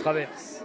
traverse.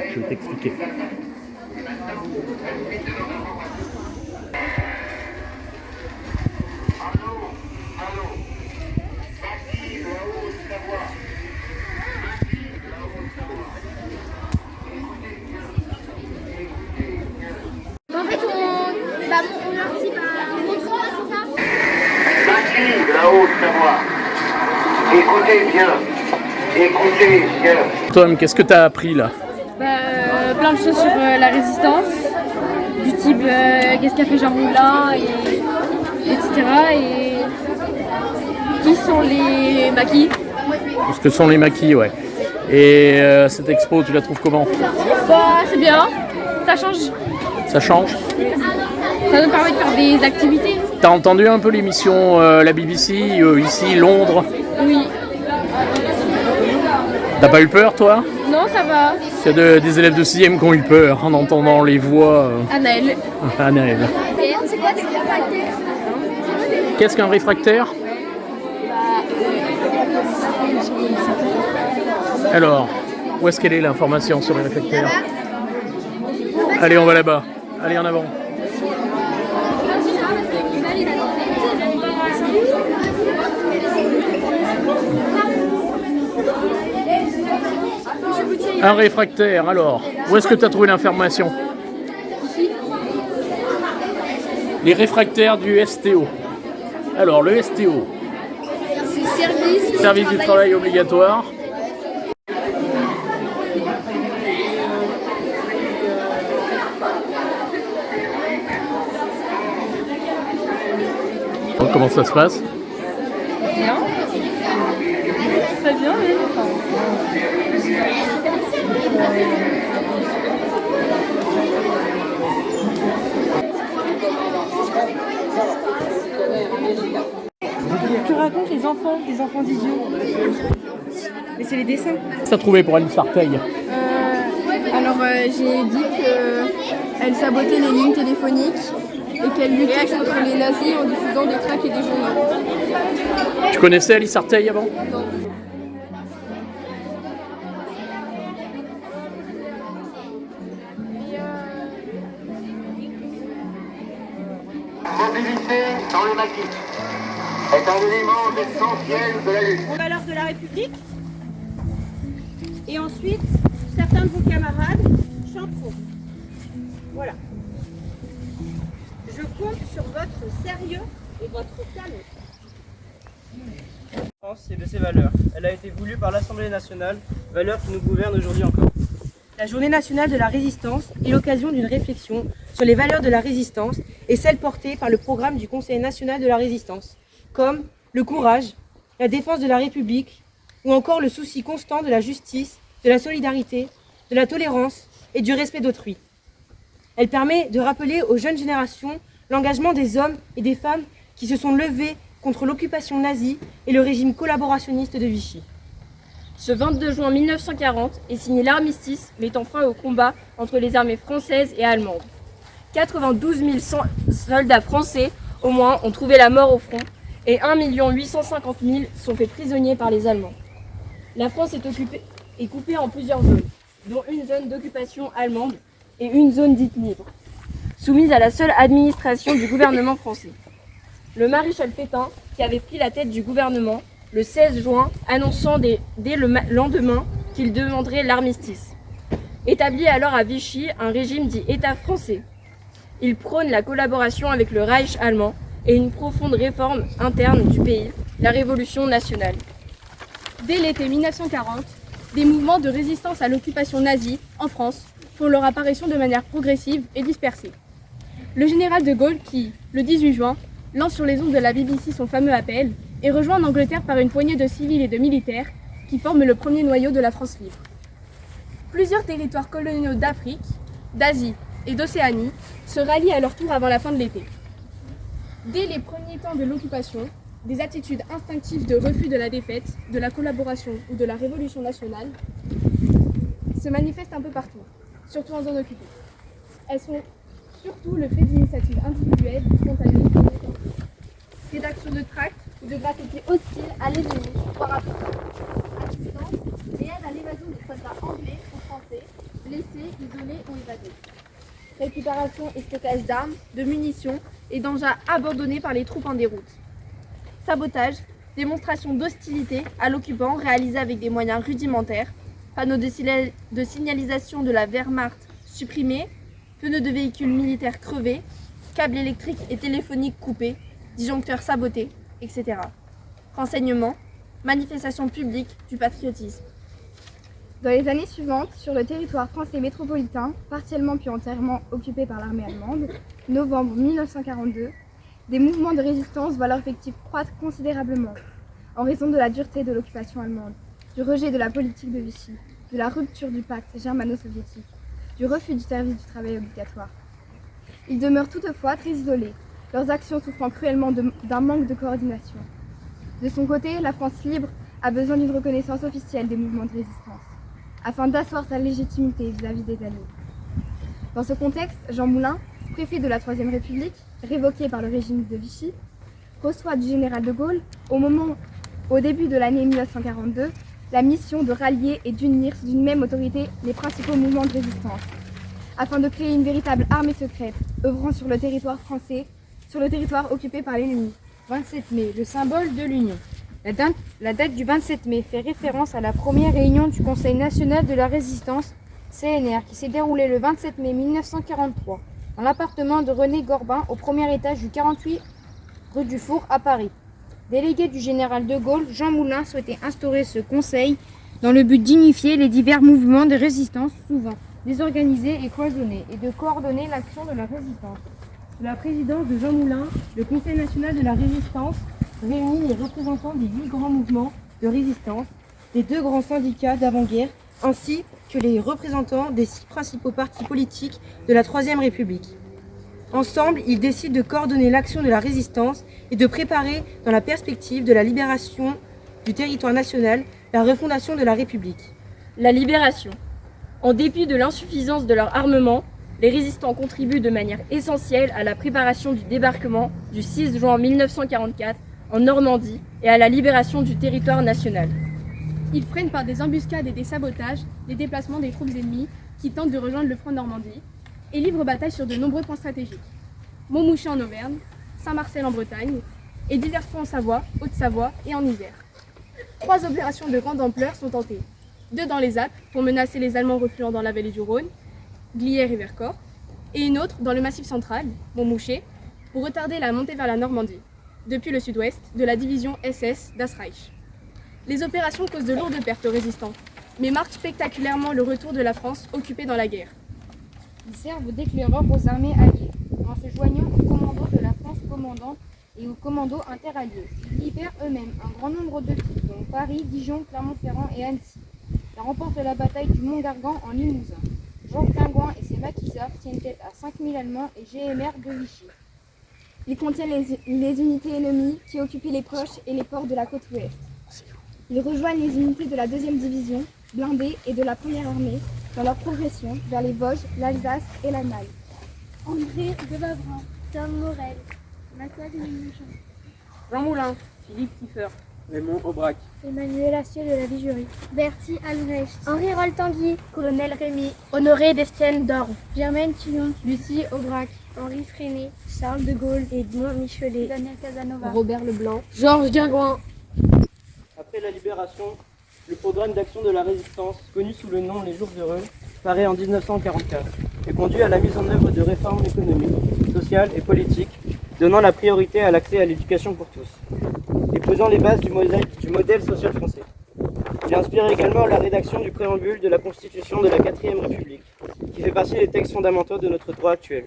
Je vais t'expliquer. En fait, on leur dit, montre-moi, c'est ça? Mathilde, la Haute-Savoie. Écoutez bien. Écoutez bien. Tom, qu'est-ce que tu as appris là? Plein de choses sur la résistance, du type qu'est-ce qu'a fait Jean Moulin, etc. Et qui sont les maquis. Ce que sont les maquis, ouais. Et cette expo, tu la trouves comment? C'est bien, ça change. Ça change? Ça nous permet de faire des activités. T'as entendu un peu l'émission la BBC, ici, Londres? Oui. T'as pas eu peur, toi? Non, ça va. Il y a des élèves de 6e qui ont eu peur en entendant les voix. Anaël. Anaël. C'est quoi des réfractaires? Qu'est-ce qu'un réfractaire? Alors, où est-ce qu'elle est l'information sur les réfractaires? Allez, on va là-bas. Allez, en avant. Un réfractaire, alors, où est-ce que tu as trouvé l'information? Les réfractaires du STO. Alors, le STO. C'est Service du travail obligatoire. Donc, comment ça se passe? Bien. Très bien, oui. Tu racontes les enfants d'idiots. Mais c'est les dessins. Qu'est-ce que tu as trouvé pour Alice Arteil? J'ai dit qu'elle sabotait les lignes téléphoniques et qu'elle luttait contre les nazis en diffusant des tracts et des journaux. Tu connaissais Alice Arteil avant? Non. Mobilité dans le maquis est un élément essentiel de la lutte. Aux valeurs de la République. Et ensuite, certains de vos camarades chanteront. Voilà. Je compte sur votre sérieux et votre calme. France et de ses valeurs. Elle a été voulue par l'Assemblée nationale, valeurs qui nous gouvernent aujourd'hui encore. La journée nationale de la résistance est l'occasion d'une réflexion sur les valeurs de la résistance et celles portées par le programme du Conseil national de la résistance, comme le courage, la défense de la République ou encore le souci constant de la justice, de la solidarité, de la tolérance et du respect d'autrui. Elle permet de rappeler aux jeunes générations l'engagement des hommes et des femmes qui se sont levés contre l'occupation nazie et le régime collaborationniste de Vichy. Ce 22 juin 1940 est signé l'armistice mettant fin au combat entre les armées françaises et allemandes. 92 000 soldats français au moins ont trouvé la mort au front et 1 850 000 sont faits prisonniers par les Allemands. La France est coupée en plusieurs zones, dont une zone d'occupation allemande et une zone dite libre, soumise à la seule administration du gouvernement français. Le maréchal Pétain, qui avait pris la tête du gouvernement le 16 juin, annonçant dès le lendemain qu'il demanderait l'armistice, établit alors à Vichy un régime dit État français. Il prône la collaboration avec le Reich allemand et une profonde réforme interne du pays, la Révolution nationale. Dès l'été 1940, des mouvements de résistance à l'occupation nazie en France font leur apparition de manière progressive et dispersée. Le général de Gaulle qui, le 18 juin, lance sur les ondes de la BBC son fameux appel, est rejoint en Angleterre par une poignée de civils et de militaires qui forment le premier noyau de la France libre. Plusieurs territoires coloniaux d'Afrique, d'Asie et d'Océanie se rallient à leur tour avant la fin de l'été. Dès les premiers temps de l'occupation, des attitudes instinctives de refus de la défaite, de la collaboration ou de la révolution nationale se manifestent un peu partout, surtout en zone occupée. Elles sont surtout le fait d'initiatives individuelles, spontanées et inattendues. Rédaction de tracts ou de graffitis hostiles à l'ennemi, voire à distance, et aide à l'évasion des soldats anglais ou français, blessés, isolés ou évadés. Récupération et stockage d'armes, de munitions et d'engins abandonnés par les troupes en déroute. Sabotage, démonstration d'hostilité à l'occupant réalisée avec des moyens rudimentaires, panneaux de signalisation de la Wehrmacht supprimés, pneus de véhicules militaires crevés, câbles électriques et téléphoniques coupés, disjoncteurs sabotés, etc. Renseignements, manifestations publiques du patriotisme. Dans les années suivantes, sur le territoire français métropolitain, partiellement puis entièrement occupé par l'armée allemande, novembre 1942, des mouvements de résistance voient leur effectif croître considérablement, en raison de la dureté de l'occupation allemande, du rejet de la politique de Vichy, de la rupture du pacte germano-soviétique, du refus du service du travail obligatoire. Ils demeurent toutefois très isolés, leurs actions souffrant cruellement d'un manque de coordination. De son côté, la France libre a besoin d'une reconnaissance officielle des mouvements de résistance, afin d'asseoir sa légitimité vis-à-vis des Alliés. Dans ce contexte, Jean Moulin, préfet de la Troisième République, révoqué par le régime de Vichy, reçoit du général de Gaulle, au début de l'année 1942, la mission de rallier et d'unir sous une même autorité les principaux mouvements de résistance, afin de créer une véritable armée secrète, œuvrant sur le territoire français, sur le territoire occupé par l'ennemi. 27 mai, le symbole de l'Union. La date du 27 mai fait référence à la première réunion du Conseil national de la résistance, CNR, qui s'est déroulée le 27 mai 1943, dans l'appartement de René Gorbin, au premier étage du 48 rue du Four à Paris. Délégué du général de Gaulle, Jean Moulin souhaitait instaurer ce conseil dans le but d'unifier les divers mouvements de résistance, souvent désorganisés et cloisonnés, et de coordonner l'action de la résistance. Sous la présidence de Jean Moulin, le Conseil national de la résistance réunit les représentants des 8 grands mouvements de résistance, des 2 grands syndicats d'avant-guerre, ainsi que les représentants des 6 principaux partis politiques de la Troisième République. Ensemble, ils décident de coordonner l'action de la résistance et de préparer, dans la perspective de la libération du territoire national, la refondation de la République. La libération. En dépit de l'insuffisance de leur armement, les résistants contribuent de manière essentielle à la préparation du débarquement du 6 juin 1944 en Normandie et à la libération du territoire national. Ils freinent par des embuscades et des sabotages les déplacements des troupes ennemies qui tentent de rejoindre le front Normandie et livrent bataille sur de nombreux points stratégiques. Montmouchet en Auvergne, Saint-Marcel en Bretagne et divers points en Savoie, Haute-Savoie et en Isère. 3 opérations de grande ampleur sont tentées. 2 dans les Alpes pour menacer les Allemands refluant dans la vallée du Rhône, Glières et Vercors, et une autre dans le Massif central, Montmouchet, pour retarder la montée vers la Normandie, depuis le sud-ouest de la division SS Das Reich. Les opérations causent de lourdes pertes aux résistants, mais marquent spectaculairement le retour de la France occupée dans la guerre. Ils servent d'éclaireurs aux armées alliées, en se joignant aux commandos de la France commandante et aux commandos interalliés. Ils libèrent eux-mêmes un grand nombre de villes, dont Paris, Dijon, Clermont-Ferrand et Annecy. Ils remportent la bataille du Mont-Gargan en Limousin. Georges Guingouin et ses maquisards tiennent tête à 5000 Allemands et GMR de Vichy. Ils contiennent les unités ennemies qui occupaient les Poches et les ports de la côte ouest. Ils rejoignent les unités de la 2e division, blindée, et de la 1re armée, dans leur progression vers les Vosges, l'Alsace et l'Allemagne. André de Vavrin, Tom Morel, Massad et Mélenchon. Jean Moulin, Philippe Kiefer, Raymond Aubrac, Emmanuel Astier de la Vigerie, Bertie Albrecht, Henri Roltanguy, Colonel Rémy, Honoré Destienne d'Orbe, Germaine Tillon, Lucie Aubrac, Henri Freinet, Charles de Gaulle, Edmond Michelet, Daniel Casanova, Robert Leblanc, Georges Diingouin. Après la libération, le programme d'action de la résistance, connu sous le nom Les Jours Heureux, paraît en 1944 et conduit à la mise en œuvre de réformes économiques, sociales et politiques, donnant la priorité à l'accès à l'éducation pour tous et posant les bases du modèle social français. Il inspire également la rédaction du préambule de la Constitution de la 4ème République, qui fait partie des textes fondamentaux de notre droit actuel.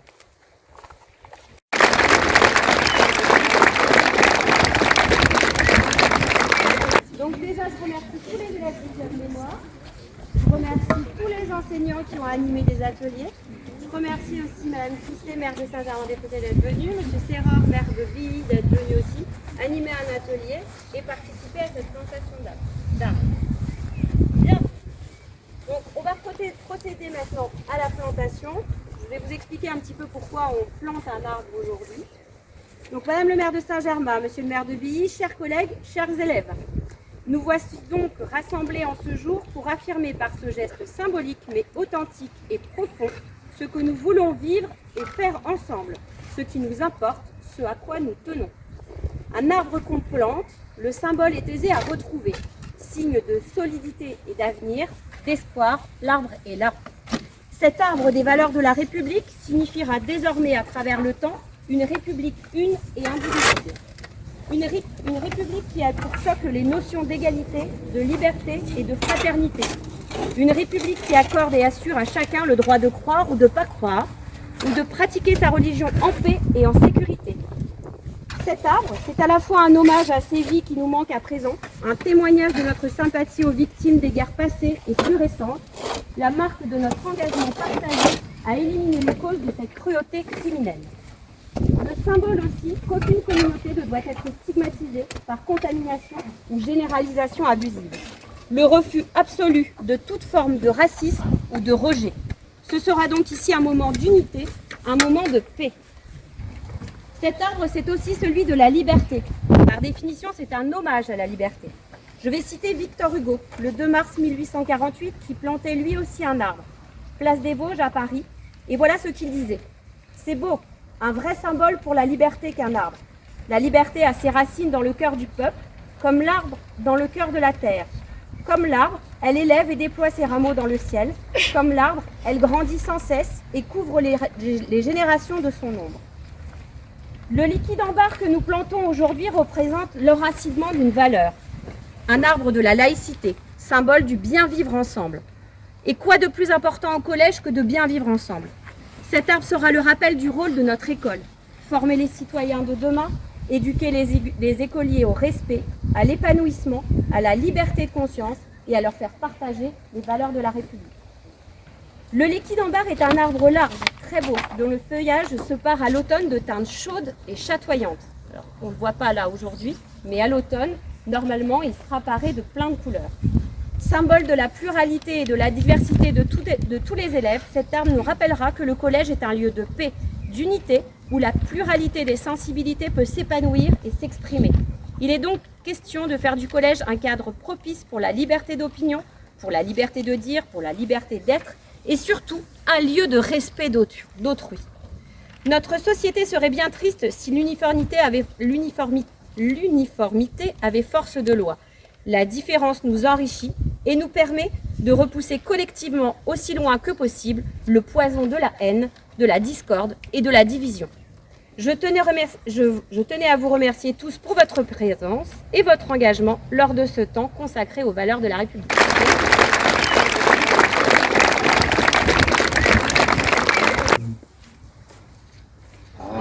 Donc déjà, je remercie tous les élèves du club mémoire. Je remercie tous les enseignants qui ont animé des ateliers. Je remercie aussi Mme Fisset, maire de Saint-Germain-des-Prés d'être venue, M. Serreur, maire de Billy, d'être venu aussi, animer un atelier et participer à cette plantation d'arbres. Bien. Donc on va procéder maintenant à la plantation. Je vais vous expliquer un petit peu pourquoi on plante un arbre aujourd'hui. Donc Madame le maire de Saint-Germain, Monsieur le maire de Billy, chers collègues, chers élèves, nous voici donc rassemblés en ce jour pour affirmer par ce geste symbolique mais authentique et profond ce que nous voulons vivre et faire ensemble, ce qui nous importe, ce à quoi nous tenons. Un arbre qu'on plante, le symbole est aisé à retrouver, signe de solidité et d'avenir, d'espoir, l'arbre est là. Cet arbre des valeurs de la République signifiera désormais à travers le temps une République une et indivisible. Une République qui a pour socle les notions d'égalité, de liberté et de fraternité. Une République qui accorde et assure à chacun le droit de croire ou de ne pas croire, ou de pratiquer sa religion en paix et en sécurité. Cet arbre, c'est à la fois un hommage à ces vies qui nous manquent à présent, un témoignage de notre sympathie aux victimes des guerres passées et plus récentes, la marque de notre engagement partagé à éliminer les causes de cette cruauté criminelle. Le symbole aussi qu'aucune communauté ne doit être stigmatisée par contamination ou généralisation abusive. Le refus absolu de toute forme de racisme ou de rejet. Ce sera donc ici un moment d'unité, un moment de paix. Cet arbre, c'est aussi celui de la liberté. Par définition, c'est un hommage à la liberté. Je vais citer Victor Hugo, le 2 mars 1848, qui plantait lui aussi un arbre. Place des Vosges à Paris, et voilà ce qu'il disait. C'est beau, un vrai symbole pour la liberté qu'un arbre. La liberté a ses racines dans le cœur du peuple, comme l'arbre dans le cœur de la terre. Comme l'arbre, elle élève et déploie ses rameaux dans le ciel. Comme l'arbre, elle grandit sans cesse et couvre les générations de son ombre. Le liquide en barre que nous plantons aujourd'hui représente l'enracinement d'une valeur. Un arbre de la laïcité, symbole du bien vivre ensemble. Et quoi de plus important au collège que de bien vivre ensemble ? Cet arbre sera le rappel du rôle de notre école. Former les citoyens de demain, éduquer les écoliers au respect, à l'épanouissement, à la liberté de conscience et à leur faire partager les valeurs de la République. Le liquide en barre est un arbre large, très beau, dont le feuillage se pare à l'automne de teintes chaudes et chatoyantes. Alors, on ne le voit pas là aujourd'hui, mais à l'automne, normalement, il sera paré de plein de couleurs. Symbole de la pluralité et de la diversité de tous les élèves, cet arbre nous rappellera que le collège est un lieu de paix, d'unité, où la pluralité des sensibilités peut s'épanouir et s'exprimer. Il est donc question de faire du collège un cadre propice pour la liberté d'opinion, pour la liberté de dire, pour la liberté d'être, et surtout un lieu de respect d'autrui. Notre société serait bien triste si l'uniformité avait force de loi. La différence nous enrichit et nous permet de repousser collectivement aussi loin que possible le poison de la haine, de la discorde et de la division. Je tenais à vous remercier tous pour votre présence et votre engagement lors de ce temps consacré aux valeurs de la République.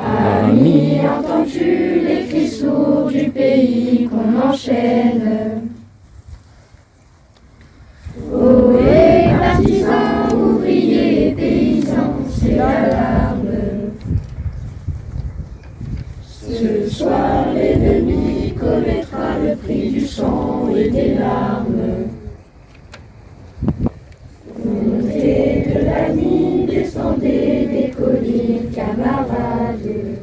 Amis, entends-tu les cris sourds du pays qu'on enchaîne? Ohé, partisans, ouvriers, paysans, c'est l'alarme. Ce soir, l'ennemi commettra le prix du sang et des larmes. Montez de la nuit, descendez des collines, camarades.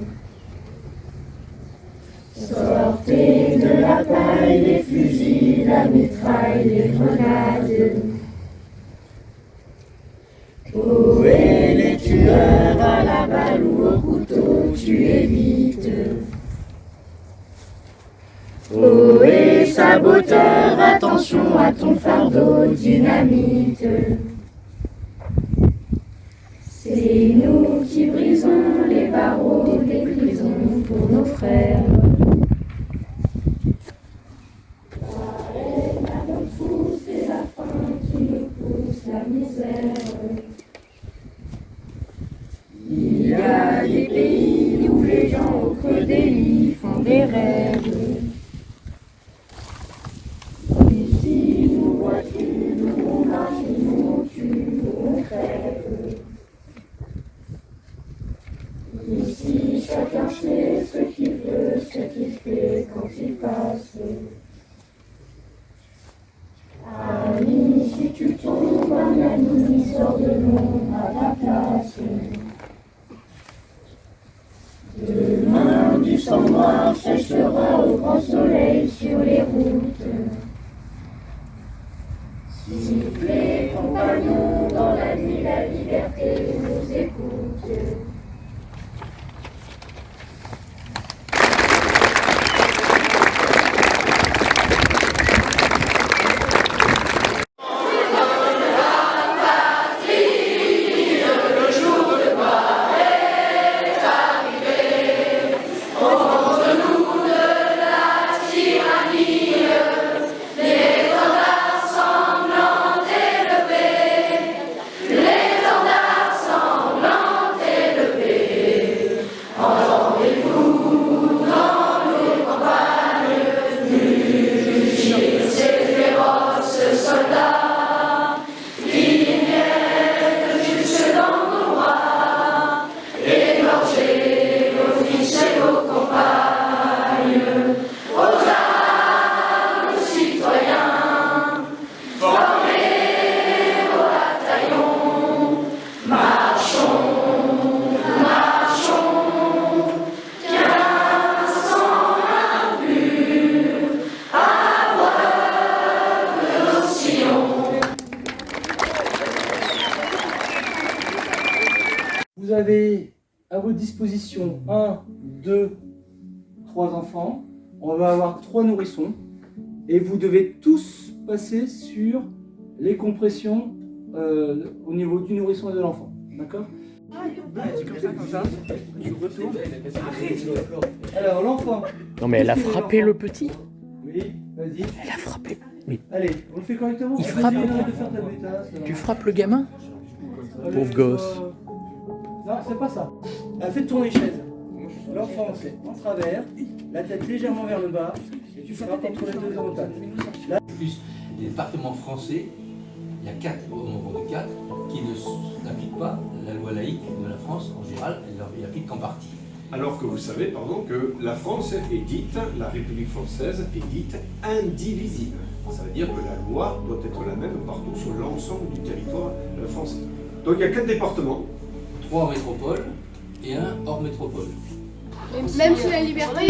Sortez mitraille, les grenades. Oh, et les tueurs à la balle ou au couteau, tu évites. Oh, et saboteur, attention à ton fardeau dynamite. C'est nous qui brisons les barreaux des prisons pour nos frères. La bonne fou, c'est la faim qui nous pousse la misère. Il y a des pays où les gens au creux des lits font des rêves. Ici, nous vois-tu, nous on marche, nous on tue, nous on crève. Ici, chacun sait ce qu'il veut, ce qu'il fait quand il passe. Ami, si tu tombes, un ami sort de l'ombre à ta place. Demain, du sang noir séchera au grand soleil sur les routes. Sifflez, compagnons, dans la nuit, la liberté nous écoute. Vous avez à votre disposition 1, 2, 3 enfants. On va avoir 3 nourrissons. Et vous devez tous passer sur les compressions au niveau du nourrisson et de l'enfant. D'accord? Comme ça. Tu retournes. Alors l'enfant. Non mais elle a frappé le petit. Oui, vas-y. Elle a frappé. Oui. Allez, on le fait correctement. Il frappe. Tu frappes le gamin? Pauvre gosse. Non, c'est pas ça. Faites tourner les chaises. L'enfant, c'est en travers, la tête légèrement vers le bas, et tu frappes entre les deux oreilles. Là. Plus les départements français, il y a 4 au nombre de 4 qui n'appliquent pas la loi laïque de la France en général, ils l'appliquent qu'en partie. Alors que vous savez, pardon, que la France est dite, la République française est dite indivisible. Ça veut dire que la loi doit être la même partout sur l'ensemble du territoire français. Donc il y a 4 départements. 3 en métropole et 1 hors métropole. Même si la liberté,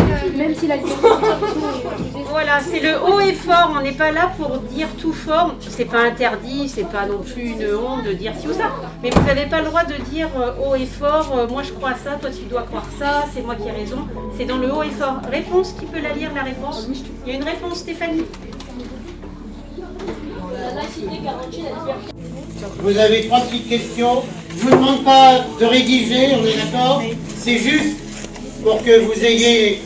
Voilà, c'est le haut et fort. On n'est pas là pour dire tout fort. C'est pas interdit, c'est pas non plus une honte de dire ci ou ça. Mais vous n'avez pas le droit de dire haut et fort. Moi je crois ça, toi tu dois croire ça. C'est moi qui ai raison. C'est dans le haut et fort. Réponse, qui peut la lire la réponse? Il y a une réponse, Stéphanie. Vous avez 3 petites questions. Je ne vous demande pas de rédiger, on est d'accord? C'est juste pour que vous ayez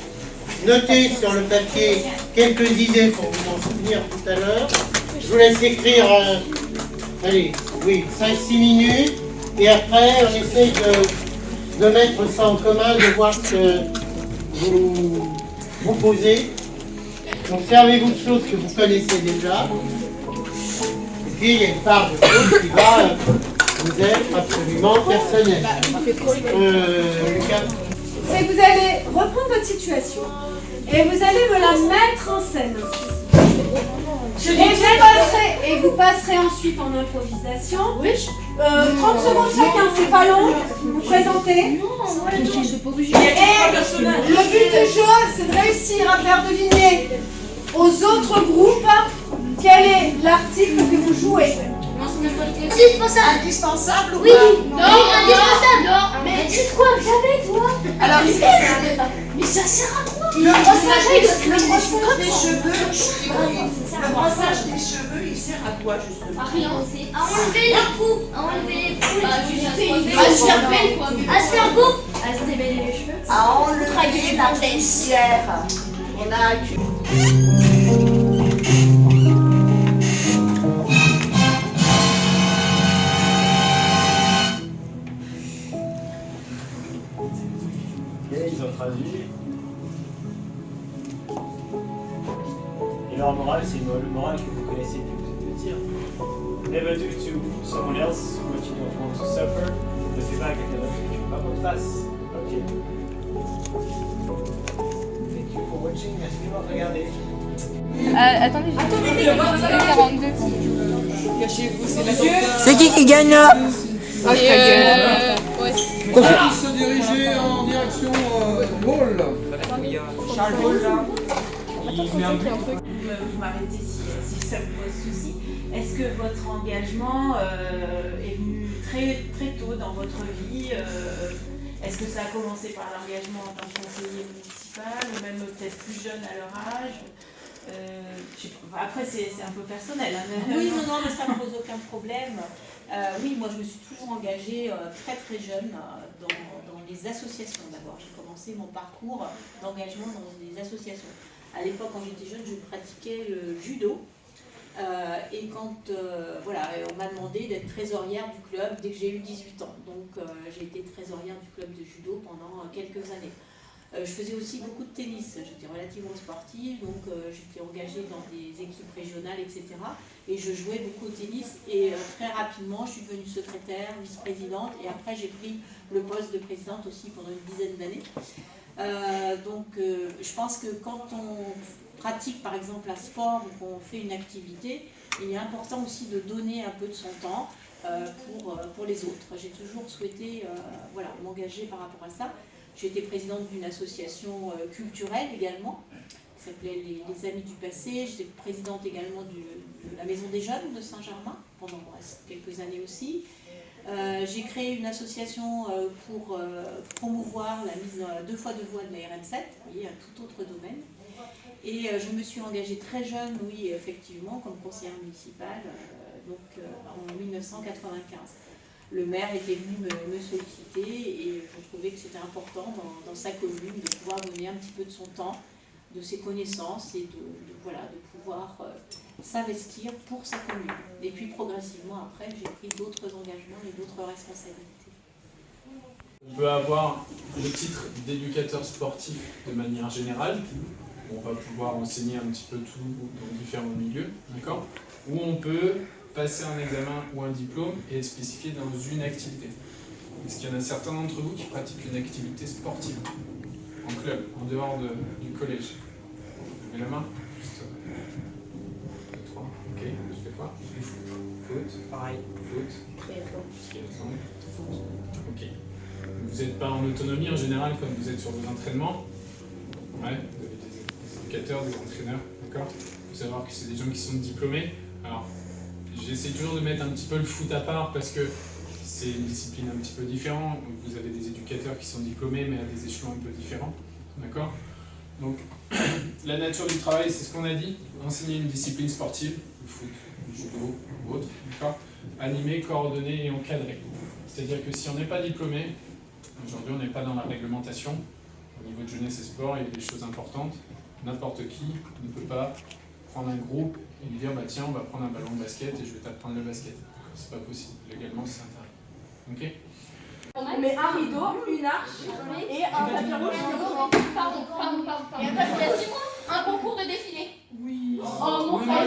noté sur le papier quelques idées pour vous en souvenir tout à l'heure. Je vous laisse écrire, allez, oui, 5-6 minutes. Et après, on essaye de mettre ça en commun, de voir ce que vous proposez. Donc servez-vous de choses que vous connaissez déjà. Et puis il y a une part de choses qui va vous être absolument personnelle. Lucas. C'est que vous allez reprendre votre situation et vous allez me la mettre en scène. Et vous passerez ensuite en improvisation. Oui. 30 secondes chacun, c'est pas long. Vous présentez. Et le but du jeu, c'est de réussir à faire deviner aux autres groupes Quel est l'article que vous jouez? Indispensable. Indispensable ou Oui. pas? Non, indispensable. Non. Mais tu crois jamais, toi? Alors, mais ça sert à quoi? Le brossage des cheveux, il sert à quoi justement? À rien. À enlever les poux. À enlever les poux. À se faire belle, quoi. À se faire beau. À se démêler les cheveux. À enlever la poussière. On a Ils ont traduit. Et leur morale, c'est une morale que vous connaissez depuis que vous êtes petit. Never do to someone else what you don't want to suffer. Ne fais pas à quelqu'un d'autre ce que tu ne veux pas qu'on te fasse. Ok. Thank you for watching. Merci de regarder. Attendez, j'ai 42. Cachez-vous, c'est C'est qui gagne là? Ouais. Qui se dirigeait en direction Ball. Charles Ball là. Vous m'arrêtez si ça vous pose souci. Est-ce que votre engagement est venu très tôt dans votre vie? Est-ce que ça a commencé par l'engagement en tant que conseiller municipal ou même peut-être plus jeune à leur âge? Après, c'est un peu personnel. Hein, Oui, non, mais ça ne pose aucun problème. Oui, moi je me suis toujours engagée très jeune dans les associations d'abord. J'ai commencé mon parcours d'engagement dans les associations. À l'époque, quand j'étais jeune, je pratiquais le judo. Et quand on m'a demandé d'être trésorière du club dès que j'ai eu 18 ans. Donc j'ai été trésorière du club de judo pendant quelques années. Je faisais aussi beaucoup de tennis, j'étais relativement sportive, donc j'étais engagée dans des équipes régionales, etc. Et je jouais beaucoup au tennis et très rapidement je suis devenue secrétaire, vice-présidente et après j'ai pris le poste de présidente aussi pendant une dizaine d'années. Je pense que quand on pratique par exemple un sport ou qu'on fait une activité, il est important aussi de donner un peu de son temps pour les autres. J'ai toujours souhaité m'engager par rapport à ça. J'ai été présidente d'une association culturelle également, qui s'appelait les Amis du Passé. J'étais présidente également de la Maison des Jeunes de Saint-Germain pendant quelques années aussi. J'ai créé une association pour promouvoir la mise 2 fois 2 voies de la RN7, vous voyez, un tout autre domaine. Et je me suis engagée très jeune, oui, effectivement, comme conseillère municipale, en 1995. Le maire était venu me solliciter et je trouvais que c'était important dans sa commune de pouvoir donner un petit peu de son temps, de ses connaissances et de pouvoir s'investir pour sa commune. Et puis progressivement après, j'ai pris d'autres engagements et d'autres responsabilités. On peut avoir le titre d'éducateur sportif de manière générale, où on va pouvoir enseigner un petit peu tout dans différents milieux, d'accord? Ou on peut passer un examen ou un diplôme et être spécifié dans une activité. Est-ce qu'il y en a certains d'entre vous qui pratiquent une activité sportive, en club, en dehors du collège? Levez la main. Juste 2, 3. Ok, tu fais quoi? Foot. Pareil. Foot. Triathlon. Foot. Ok. Vous n'êtes pas en autonomie en général quand vous êtes sur vos entraînements. Ouais, vous avez des éducateurs, des entraîneurs, d'accord? Il faut savoir que c'est des gens qui sont diplômés. Alors, j'essaie toujours de mettre un petit peu le foot à part parce que c'est une discipline un petit peu différente. Vous avez des éducateurs qui sont diplômés mais à des échelons un peu différents, d'accord? Donc, la nature du travail, c'est ce qu'on a dit. Enseigner une discipline sportive, le foot, le judo ou autre, d'accord? Animer, coordonner et encadrer. C'est-à-dire que si on n'est pas diplômé, aujourd'hui on n'est pas dans la réglementation, au niveau de jeunesse et sport, il y a des choses importantes. N'importe qui ne peut pas prendre un groupe et lui dire bah tiens on va prendre un ballon de basket et je vais t'apprendre le basket. C'est pas possible, légalement c'est interdit. Ok? On met un rideau, une arche et un papier rouge. Pardon. Et après, il y a 6 mois, un concours de défilé. Oui. Oh mon frère.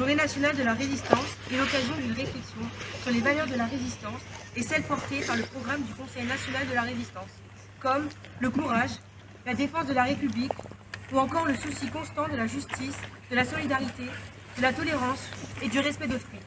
Journée nationale de la résistance est l'occasion d'une réflexion sur les valeurs de la résistance et celles portées par le programme du Conseil national de la résistance, comme le courage, la défense de la République ou encore le souci constant de la justice, de la solidarité, de la tolérance et du respect d'autrui.